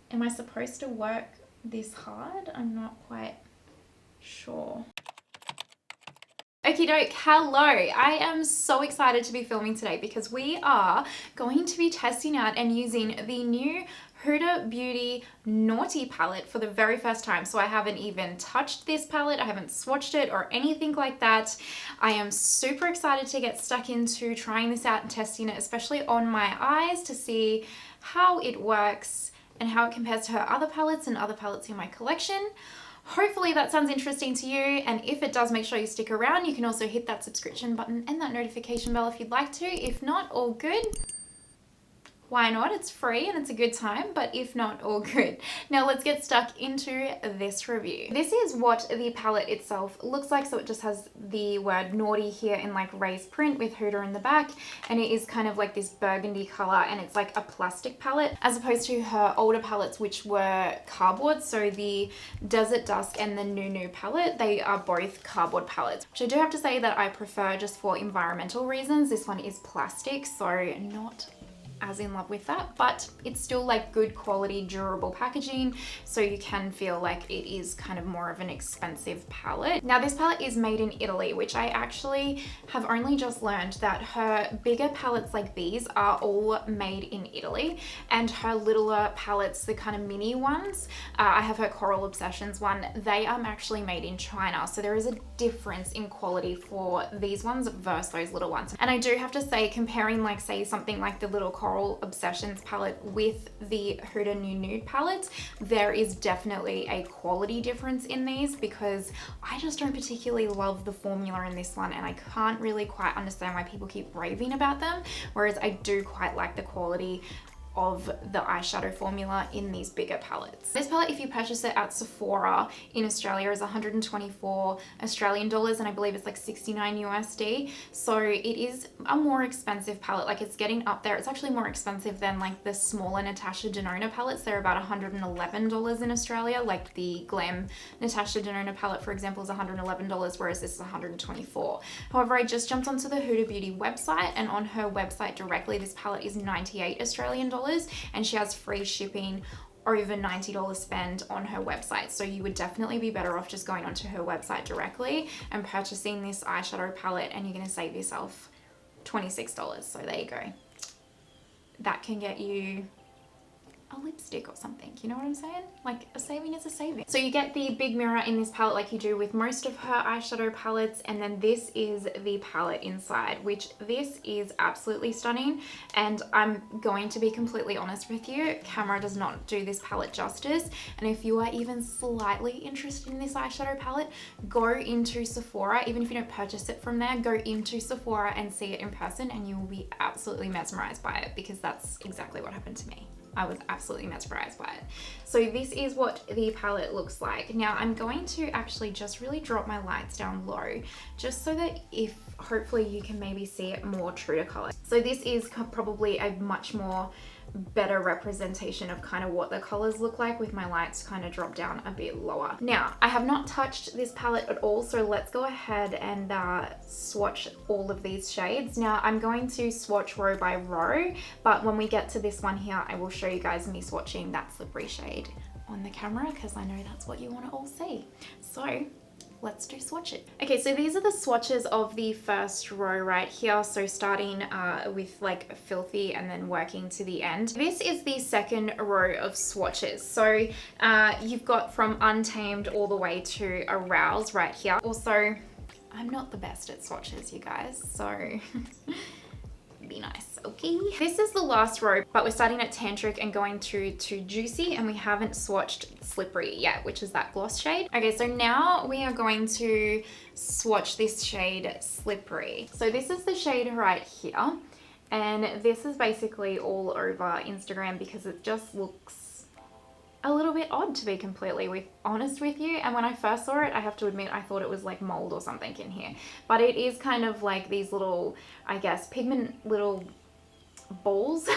Am I supposed to work this hard? I'm not quite sure. Okie doke, hello. I am so excited to be filming today because we are going to be testing out and using the new Huda Beauty Naughty palette for the very first time. So I haven't even touched this palette, I haven't swatched it or anything like that. I am super excited to get stuck into trying this out and testing it, especially on my eyes, to see how it works and how it compares to her other palettes and other palettes in my collection. Hopefully that sounds interesting to you, and if it does, make sure you stick around. You can also hit that subscription button and that notification bell if you'd like to. If not, all good. Why not? It's free and it's a good time, but if not, all good. Now let's get stuck into this review. This is what the palette itself looks like. So it just has the word naughty here in like raised print with Huda in the back, and it is kind of like this burgundy color, and it's like a plastic palette as opposed to her older palettes which were cardboard. So the Desert Dusk and the Nude palette, they are both cardboard palettes, which I do have to say that I prefer just for environmental reasons. This one is plastic, so not as in love with that, but it's still like good quality durable packaging, so you can feel like it is kind of more of an expensive palette. Now this palette is made in Italy, which I actually have only just learned that her bigger palettes like these are all made in Italy, and her littler palettes, the kind of mini ones, I have her Coral Obsessions one, they are actually made in China. So there is a difference in quality for these ones versus those little ones. And I do have to say, comparing like say something like the little Coral Obsessions palette with the Huda Nude palette, there is definitely a quality difference in these, because I just don't particularly love the formula in this one, and I can't really quite understand why people keep raving about them, whereas I do quite like the quality of the eyeshadow formula in these bigger palettes. This palette, if you purchase it at Sephora in Australia, is 124 Australian dollars, and I believe it's like 69 USD. So it is a more expensive palette. Like, it's getting up there. It's actually more expensive than like the smaller Natasha Denona palettes. They're about $111 in Australia. Like the Glam Natasha Denona palette, for example, is $111, whereas this is $124. However, I just jumped onto the Huda Beauty website, and on her website directly, this palette is 98 Australian dollars, and she has free shipping over $90 spend on her website. So you would definitely be better off just going onto her website directly and purchasing this eyeshadow palette, and you're going to save yourself $26. So there you go. That can get you a lipstick or something, you know what I'm saying? Like, a saving is a saving. So you get the big mirror in this palette like you do with most of her eyeshadow palettes, and then this is the palette inside, which this is absolutely stunning. And I'm going to be completely honest with you, camera does not do this palette justice. And if you are even slightly interested in this eyeshadow palette, go into Sephora. Even if you don't purchase it from there, go into Sephora and see it in person, and you will be absolutely mesmerized by it, because that's exactly what happened to me. I was absolutely mesmerized by it. So this is what the palette looks like. Now I'm going to actually just really drop my lights down low, just so that if hopefully you can maybe see it more true to color. So this is probably a much more better representation of kind of what the colors look like, with my lights kind of drop down a bit lower. Now I have not touched this palette at all, so let's go ahead and swatch all of these shades. Now I'm going to swatch row by row, but when we get to this one here, I will show you guys me swatching that slippery shade on the camera, because I know that's what you want to all see. So let's do swatch it. Okay, so these are the swatches of the first row right here. So starting with like Filthy and then working to the end. This is the second row of swatches. So you've got from Untamed all the way to Arouse right here. Also, I'm not the best at swatches, you guys, so be nice, okay? This is the last row, but we're starting at Tantric and going to Juicy, and we haven't swatched Slippery yet, which is that gloss shade. Okay, so now we are going to swatch this shade Slippery. So this is the shade right here, and this is basically all over Instagram because it just looks a little bit odd, to be completely honest with you. And when I first saw it, I have to admit, I thought it was like mold or something in here, but it is kind of like these little, I guess, pigment little balls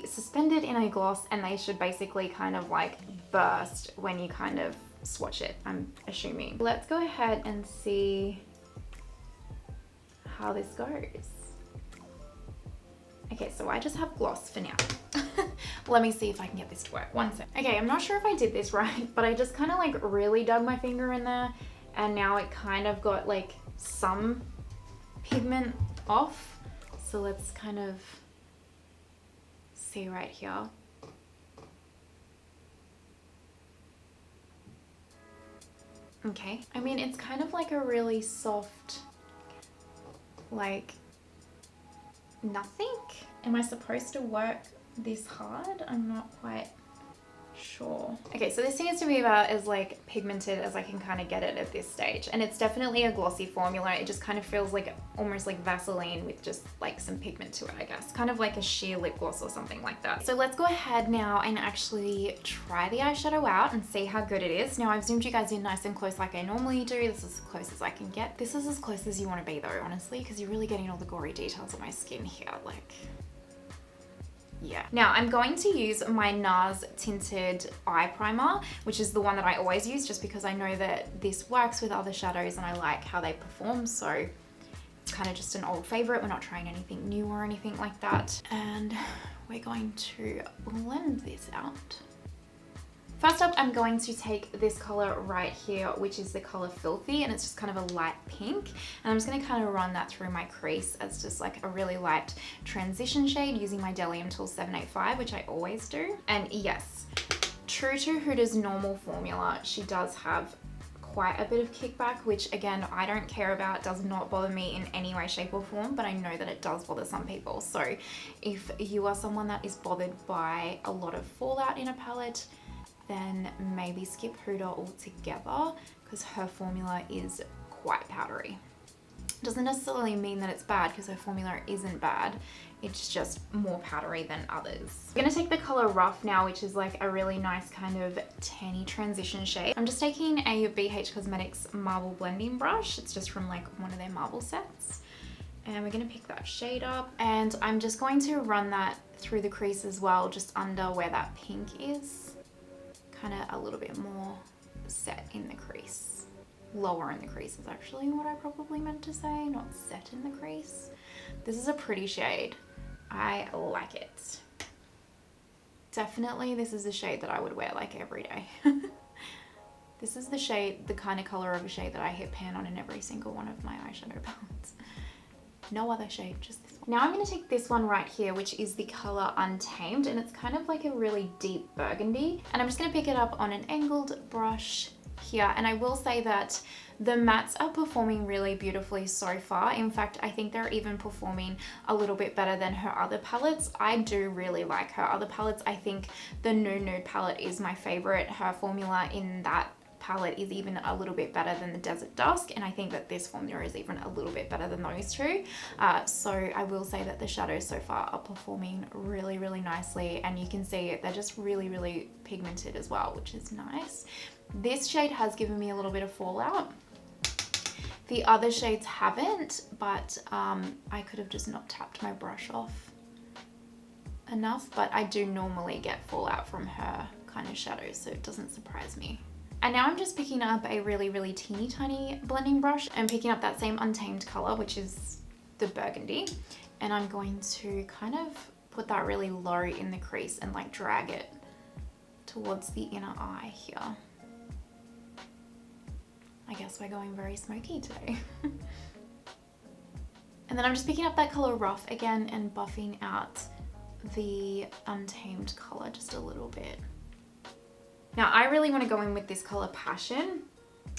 suspended in a gloss, and they should basically kind of like burst when you kind of swatch it, I'm assuming. Let's go ahead and see how this goes. Okay, so I just have gloss for now. Let me see if I can get this to work. One sec. Okay, I'm not sure if I did this right, but I just kind of like really dug my finger in there and now it kind of got like some pigment off. So let's kind of see right here. Okay, I mean, it's kind of like a really soft, like nothing. Am I supposed to work this hard? I'm not quite sure. Okay, so this seems to be about as like pigmented as I can kind of get it at this stage. And it's definitely a glossy formula. It just kind of feels like almost like Vaseline with just like some pigment to it, I guess. Kind of like a sheer lip gloss or something like that. So let's go ahead now and actually try the eyeshadow out and see how good it is. Now I've zoomed you guys in nice and close like I normally do. This is as close as I can get. This is as close as you want to be though, honestly, because you're really getting all the gory details of my skin here. Like, yeah. Now I'm going to use my Nars Tinted Eye Primer, which is the one that I always use just because I know that this works with other shadows and I like how they perform. So it's kind of just an old favorite. We're not trying anything new or anything like that. And we're going to blend this out. First up, I'm going to take this color right here, which is the color Filthy, and it's just kind of a light pink. And I'm just gonna kind of run that through my crease as just like a really light transition shade using my Delium Tool 785, which I always do. And yes, true to Huda's normal formula, she does have quite a bit of kickback, which again, I don't care about, does not bother me in any way, shape or form, but I know that it does bother some people. So if you are someone that is bothered by a lot of fallout in a palette, then maybe skip Huda altogether because her formula is quite powdery. Doesn't necessarily mean that it's bad because her formula isn't bad. It's just more powdery than others. I'm gonna take the color Rough now, which is like a really nice kind of tanny transition shade. I'm just taking a BH Cosmetics marble blending brush. It's just from like one of their marble sets. And we're gonna pick that shade up. And I'm just going to run that through the crease as well, just under where that pink is. Kind of a little bit more set in the crease. Lower in the crease is actually what I probably meant to say, not set in the crease. This is a pretty shade. I like it. Definitely this is the shade that I would wear like every day. This is the shade, the kind of color of a shade that I hit pan on in every single one of my eyeshadow palettes. No other shade, just this one. Now I'm going to take this one right here, which is the color Untamed, and it's kind of like a really deep burgundy. And I'm just going to pick it up on an angled brush here. And I will say that the mattes are performing really beautifully so far. In fact, I think they're even performing a little bit better than her other palettes. I do really like her other palettes. I think the Nude palette is my favorite. Her formula in that palette is even a little bit better than the Desert Dusk, and I think that this formula is even a little bit better than those two. So I will say that the shadows so far are performing really, really nicely, and you can see they're just really, really pigmented as well, which is nice. This shade has given me a little bit of fallout. The other shades haven't, but I could have just not tapped my brush off enough, but I do normally get fallout from her kind of shadows, so it doesn't surprise me. And now I'm just picking up a really, really teeny tiny blending brush and picking up that same Untamed color, which is the burgundy. And I'm going to kind of put that really low in the crease and like drag it towards the inner eye here. I guess we're going very smoky today. And then I'm just picking up that color Rough again and buffing out the Untamed color just a little bit. Now I really want to go in with this color Passion,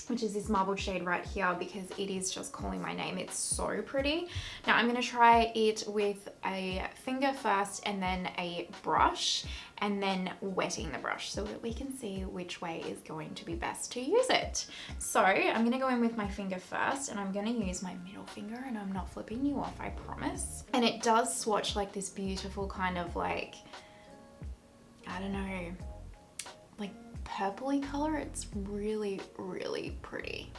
which is this marbled shade right here because it is just calling my name. It's so pretty. Now I'm going to try it with a finger first and then a brush, and then wetting the brush so that we can see which way is going to be best to use it. So I'm going to go in with my finger first, and I'm going to use my middle finger, and I'm not flipping you off, I promise. And it does swatch like this beautiful kind of like, I don't know, like purpley color. It's really, really pretty.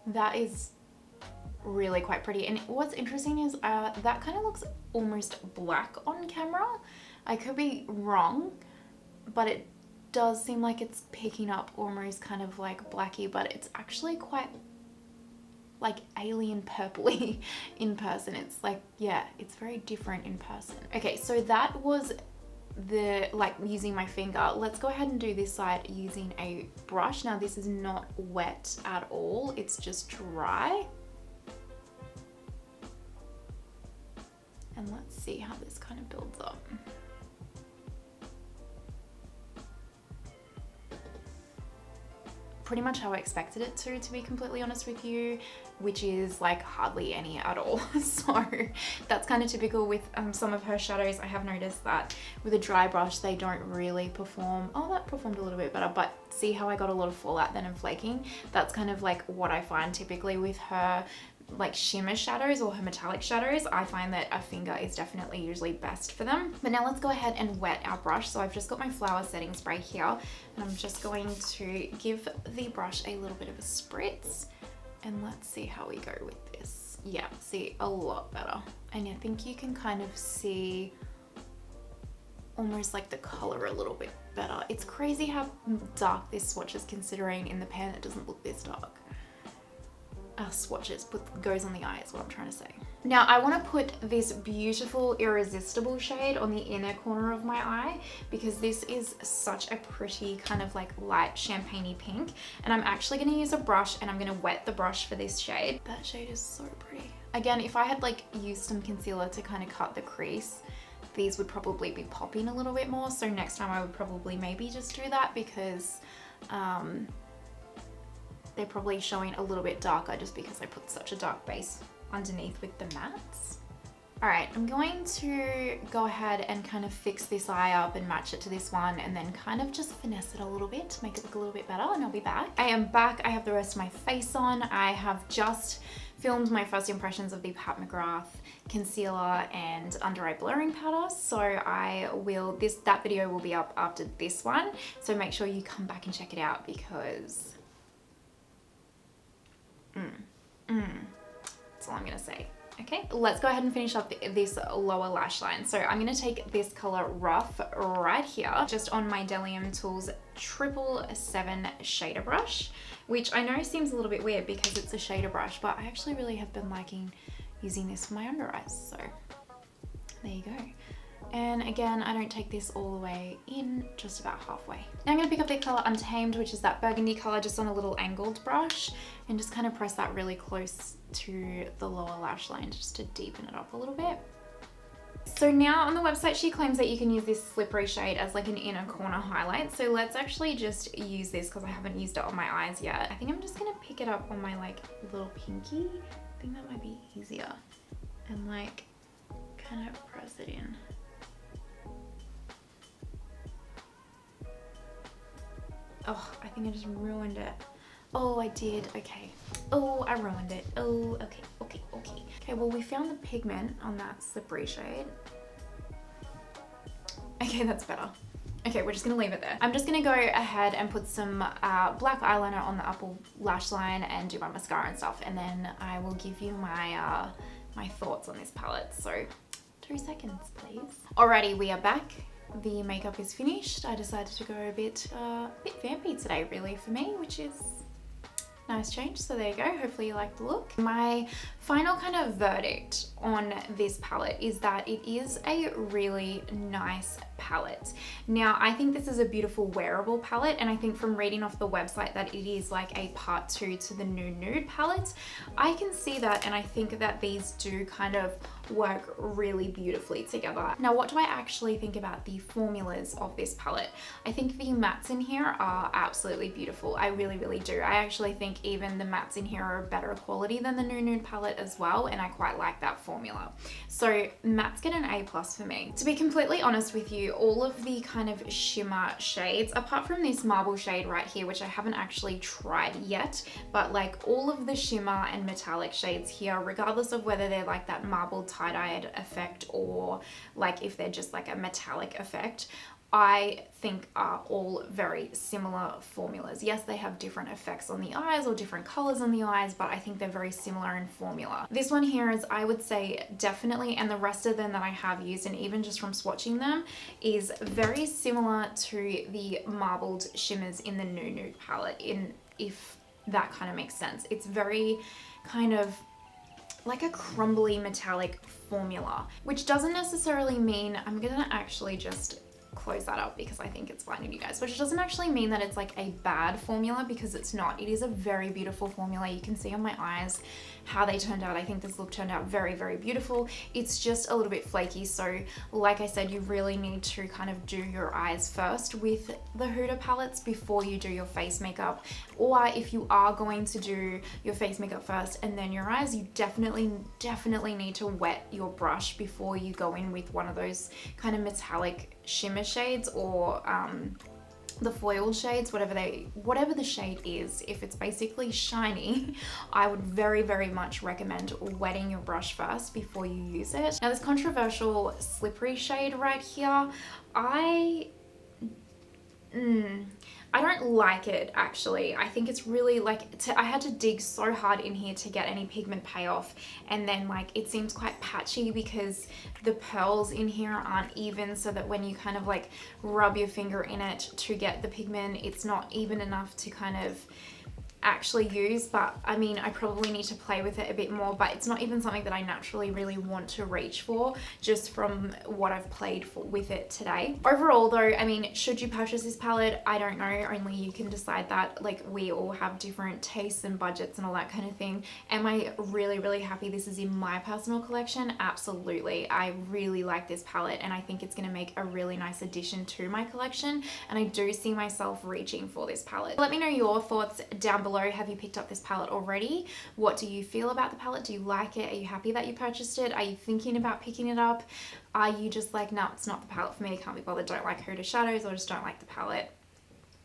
That is really quite pretty. And what's interesting is that kind of looks almost black on camera. I could be wrong, but it does seem like it's picking up almost kind of like blacky, but it's actually quite like alien purpley in person. It's like, yeah, it's very different in person. Okay, so that was the like using my finger. Let's go ahead and do this side using a brush. Now this is not wet at all, it's just dry. And let's see how this kind of builds up. Pretty much how I expected it to be completely honest with you, which is like hardly any at all. So that's kind of typical with some of her shadows. I have noticed that with a dry brush, they don't really perform. Oh, that performed a little bit better, but see how I got a lot of fallout then and flaking? That's kind of like what I find typically with her like shimmer shadows or her metallic shadows. I find that a finger is definitely usually best for them. But now let's go ahead and wet our brush. So I've just got my flower setting spray here, and I'm just going to give the brush a little bit of a spritz, and let's see how we go with this. Yeah, see, a lot better. And I think you can kind of see almost like the color a little bit better. It's crazy how dark this swatch is, considering in the pan it doesn't look this dark. Swatches goes on the eye is what I'm trying to say. Now I want to put this beautiful Irresistible shade on the inner corner of my eye, because this is such a pretty kind of like light champagne-y pink, and I'm actually going to use a brush and I'm going to wet the brush for this shade. That shade is so pretty. Again, if I had like used some concealer to kind of cut the crease, these would probably be popping a little bit more. So next time I would probably maybe just do that, because they're probably showing a little bit darker just because I put such a dark base underneath with the mattes. All right, I'm going to go ahead and kind of fix this eye up and match it to this one, and then kind of just finesse it a little bit to make it look a little bit better, and I'll be back. I am back. I have the rest of my face on. I have just filmed my first impressions of the Pat McGrath concealer and under eye blurring powder. So that video will be up after this one. So make sure you come back and check it out, because that's all I'm gonna say. Okay, let's go ahead and finish up this lower lash line. So I'm gonna take this color Rough right here, just on my Delium Tools 777 shader brush, which I know seems a little bit weird because it's a shader brush, but I actually really have been liking using this for my under eyes. So there you go. And again, I don't take this all the way in, just about halfway. Now I'm gonna pick up the color Untamed, which is that burgundy color, just on a little angled brush, and just kind of press that really close to the lower lash line just to deepen it up a little bit. So now on the website, she claims that you can use this slippery shade as like an inner corner highlight. So let's actually just use this, because I haven't used it on my eyes yet. I think I'm just gonna pick it up on my like little pinky. I think that might be easier. And like kind of press it in. Oh, I think I just ruined it. Oh, I did. Okay. Oh, I ruined it. Oh, okay. Okay, well, we found the pigment on that slippery shade. Okay, that's better. Okay, we're just gonna leave it there. I'm just gonna go ahead and put some black eyeliner on the upper lash line and do my mascara and stuff, and then I will give you my my thoughts on this palette. So 2 seconds, please. Alrighty, we are back. The makeup is finished. I decided to go a bit vampy today, really, for me, which is nice change. So there you go. Hopefully you like the look. My final kind of verdict on this palette is that it is a really nice palette. Now, I think this is a beautiful wearable palette, and I think from reading off the website that it is like a part 2 to the New Nude palette. I can see that, and I think that these do kind of work really beautifully together. Now, what do I actually think about the formulas of this palette? I think the mattes in here are absolutely beautiful. I really, really do. I actually think even the mattes in here are better quality than the New Nude palette as well, and I quite like that formula. So mattes get an A+ for me. To be completely honest with you, all of the kind of shimmer shades, apart from this marble shade right here, which I haven't actually tried yet, but like all of the shimmer and metallic shades here, regardless of whether they're like that marble tie-dyed effect or like if they're just like a metallic effect, I think are all very similar formulas. Yes, they have different effects on the eyes or different colors on the eyes, but I think they're very similar in formula. This one here is, I would say, definitely, and the rest of them that I have used, and even just from swatching them, is very similar to the marbled shimmers in the New Nude palette, that kind of makes sense. It's very kind of like a crumbly metallic formula, which doesn't necessarily mean, I'm gonna actually just close that up because I think it's blinding you guys, which doesn't actually mean that it's like a bad formula, because it's not. It is a very beautiful formula. You can see on my eyes how they turned out. I think this look turned out very, very beautiful. It's just a little bit flaky, so like I said, you really need to kind of do your eyes first with the Huda palettes before you do your face makeup. Or if you are going to do your face makeup first and then your eyes, you definitely need to wet your brush before you go in with one of those kind of metallic shimmer shades, or the foil shades, whatever the shade is. If it's basically shiny, I would very, very much recommend wetting your brush first before you use it. Now this controversial slippery shade right here, I don't like it actually. I think it's really like, I had to dig so hard in here to get any pigment payoff, and then like it seems quite patchy because the pearls in here aren't even, so that when you kind of like rub your finger in it to get the pigment, it's not even enough to kind of actually use. But I mean, I probably need to play with it a bit more, but it's not even something that I naturally really want to reach for, just from what I've played with it today. Overall though, I mean, should you purchase this palette? I don't know, only you can decide that. Like, we all have different tastes and budgets and all that kind of thing. Am I really, really happy this is in my personal collection? Absolutely. I really like this palette, and I think it's going to make a really nice addition to my collection, and I do see myself reaching for this palette. Let me know your thoughts down below. Have you picked up this palette already? What do you feel about the palette? Do you like it? Are you happy that you purchased it? Are you thinking about picking it up? Are you just like, no, it's not the palette for me, can't be bothered, don't like Huda shadows, or just don't like the palette?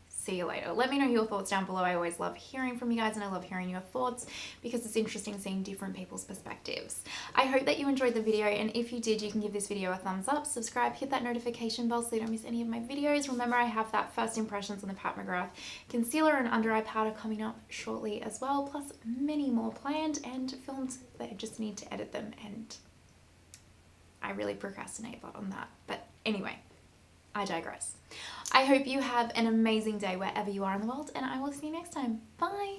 See you later. Let me know your thoughts down below. I always love hearing from you guys, and I love hearing your thoughts because it's interesting seeing different people's perspectives. I hope that you enjoyed the video, and if you did, you can give this video a thumbs up, subscribe, hit that notification bell so you don't miss any of my videos. Remember, I have that first impressions on the Pat McGrath concealer and under eye powder coming up shortly as well, plus many more planned and filmed that I just need to edit them, and I really procrastinate a lot on that. But anyway, I digress. I hope you have an amazing day wherever you are in the world, and I will see you next time. Bye!